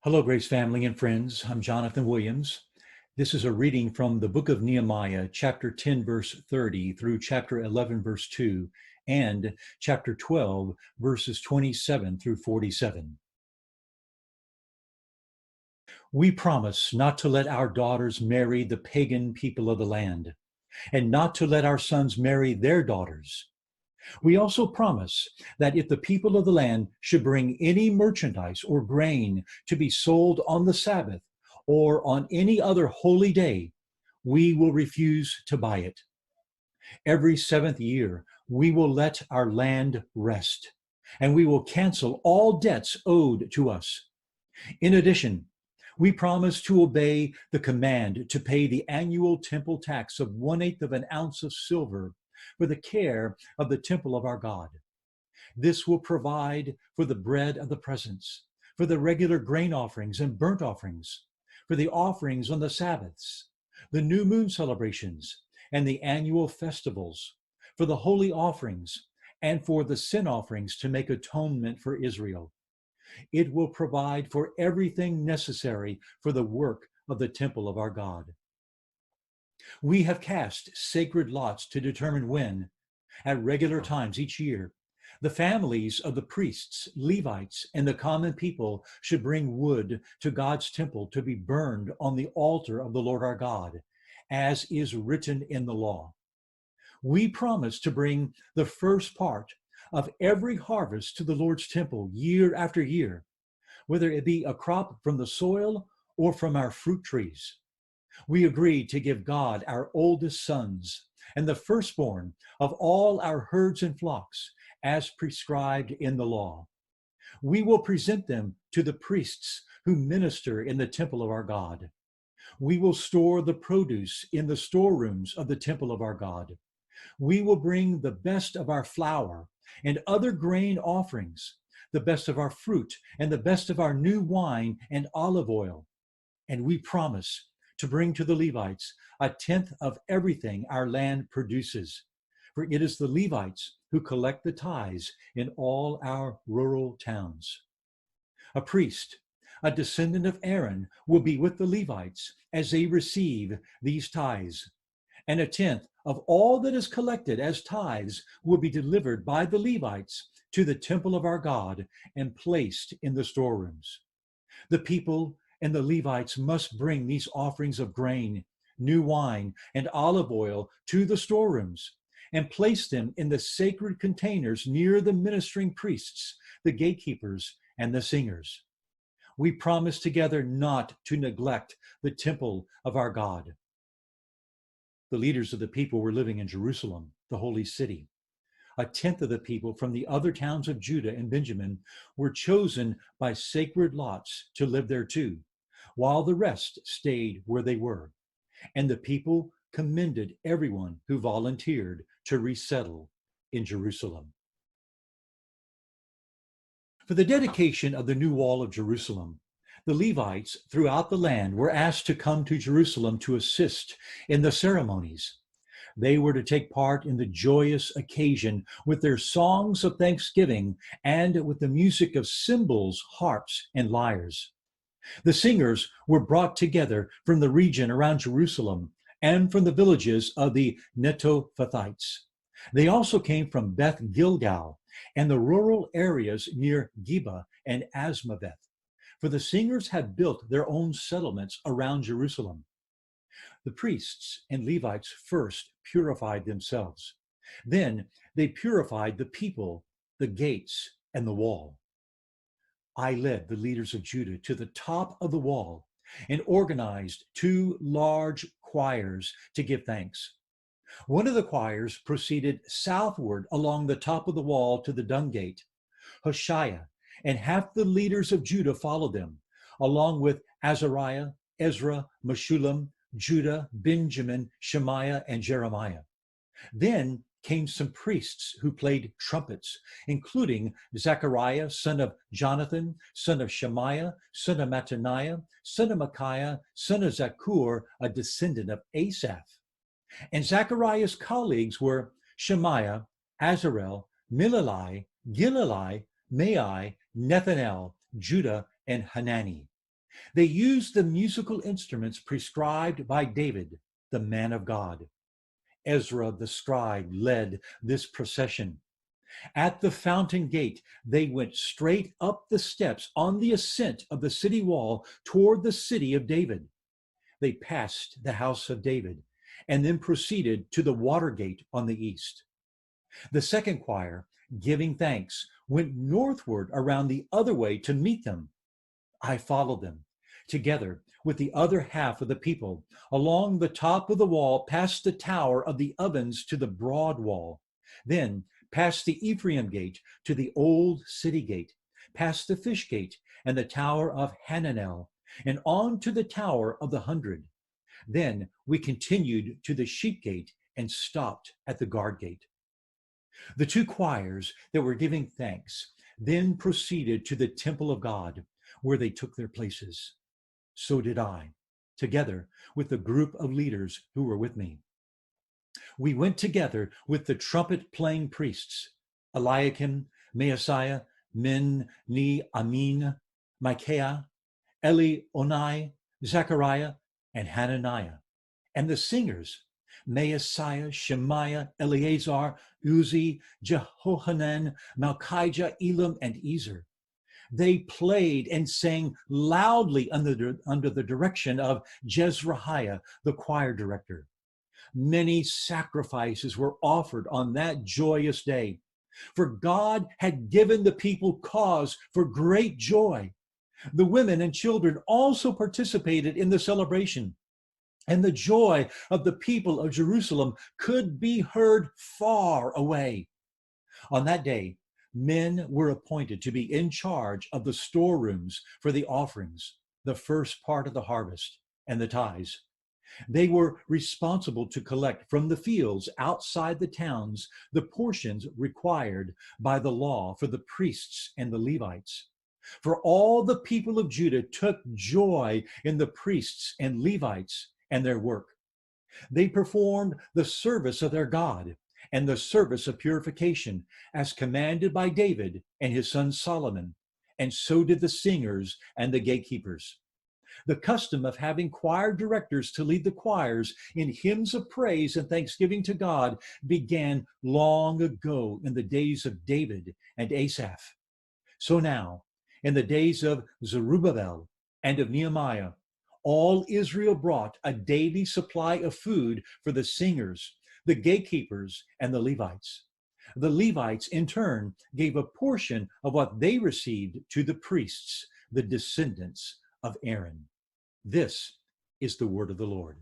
Hello, Grace family and friends. I'm Jonathan Williams. This is a reading from the book of Nehemiah, chapter 10, verse 30 through chapter 11, verse 2, and chapter 12, verses 27 through 47. We promise not to let our daughters marry the pagan people of the land, and not to let our sons marry their daughters. We also promise that if the people of the land should bring any merchandise or grain to be sold on the Sabbath or on any other holy day, we will refuse to buy it. Every seventh year, we will let our land rest, and we will cancel all debts owed to us. In addition, we promise to obey the command to pay the annual temple tax of 1/8 of an ounce of silver for the care of the temple of our God. This will provide for the bread of the presence, for the regular grain offerings and burnt offerings, for the offerings on the Sabbaths, the new moon celebrations, and the annual festivals, for the holy offerings, and for the sin offerings to make atonement for Israel. It will provide for everything necessary for the work of the temple of our God. We have cast sacred lots to determine when, at regular times each year, the families of the priests, Levites, and the common people should bring wood to God's temple to be burned on the altar of the Lord our God, as is written in the law. We promise to bring the first part of every harvest to the Lord's temple year after year, whether it be a crop from the soil or from our fruit trees. We agreed to give God our oldest sons and the firstborn of all our herds and flocks, as prescribed in the law. We will present them to the priests who minister in the temple of our God. We will store the produce in the storerooms of the temple of our God. We will bring the best of our flour and other grain offerings, the best of our fruit and the best of our new wine and olive oil. And we promise to bring to the Levites 1/10 of everything our land produces. For it is the Levites who collect the tithes in all our rural towns. A priest, a descendant of Aaron, will be with the Levites as they receive these tithes. And 1/10 of all that is collected as tithes will be delivered by the Levites to the temple of our God and placed in the storerooms. The people and the Levites must bring these offerings of grain, new wine, and olive oil to the storerooms and place them in the sacred containers near the ministering priests, the gatekeepers, and the singers. We promise together not to neglect the temple of our God. The leaders of the people were living in Jerusalem, the holy city. 1/10 of the people from the other towns of Judah and Benjamin were chosen by sacred lots to live there too, while the rest stayed where they were. And the people commended everyone who volunteered to resettle in Jerusalem. For the dedication of the new wall of Jerusalem, the Levites throughout the land were asked to come to Jerusalem to assist in the ceremonies. They were to take part in the joyous occasion with their songs of thanksgiving and with the music of cymbals, harps, and lyres. The singers were brought together from the region around Jerusalem and from the villages of the Netophathites. They also came from Beth Gilgal and the rural areas near Geba and Asmaveth, for the singers had built their own settlements around Jerusalem. The priests and Levites first purified themselves. Then they purified the people, the gates, and the wall. I led the leaders of Judah to the top of the wall and organized 2 large choirs to give thanks. One of the choirs proceeded southward along the top of the wall to the dung gate. Hoshea and half the leaders of Judah followed them, along with Azariah, Ezra, Meshullam, Judah, Benjamin, Shemaiah, and Jeremiah. Then came some priests who played trumpets, including Zechariah, son of Jonathan, son of Shemaiah, son of Mattaniah, son of Micaiah, son of Zakur, a descendant of Asaph. And Zechariah's colleagues were Shemaiah, Azarel, Milalai, Gilalai, Mai, Nethanel, Judah, and Hanani. They used the musical instruments prescribed by David, the man of God. Ezra the scribe led this procession. At the fountain gate, they went straight up the steps on the ascent of the city wall toward the city of David. They passed the house of David and then proceeded to the water gate on the east. The second choir, giving thanks, went northward around the other way to meet them. I followed them, together with the other half of the people, along the top of the wall, past the tower of the ovens to the broad wall, then past the Ephraim gate to the old city gate, past the fish gate and the tower of Hananel, and on to the tower of the 100. Then we continued to the sheep gate and stopped at the guard gate. The two choirs that were giving thanks then proceeded to the temple of God, where they took their places. So did I, together with the group of leaders who were with me. We went together with the trumpet-playing priests, Eliakim, Maaseiah, Min, Ni, Amin, Micaiah, Elionai, Zechariah, and Hananiah, and the singers, Maaseiah, Shemaiah, Eleazar, Uzi, Jehohanan, Malchijah, Elam, and Ezer. They played and sang loudly under the direction of Jezrahiah, the choir director. Many sacrifices were offered on that joyous day, for God had given the people cause for great joy. The women and children also participated in the celebration, and the joy of the people of Jerusalem could be heard far away. On that day, men were appointed to be in charge of the storerooms for the offerings, the first part of the harvest, and the tithes. They were responsible to collect from the fields outside the towns the portions required by the law for the priests and the Levites. For all the people of Judah took joy in the priests and Levites and their work. They performed the service of their God and the service of purification as commanded by David and his son Solomon, and so did the singers and the gatekeepers. The custom of having choir directors to lead the choirs in hymns of praise and thanksgiving to God began long ago in the days of David and Asaph. So now, in the days of Zerubbabel and of Nehemiah, all Israel brought a daily supply of food for the singers, the gatekeepers, and the Levites. The Levites, in turn, gave a portion of what they received to the priests, the descendants of Aaron. This is the word of the Lord.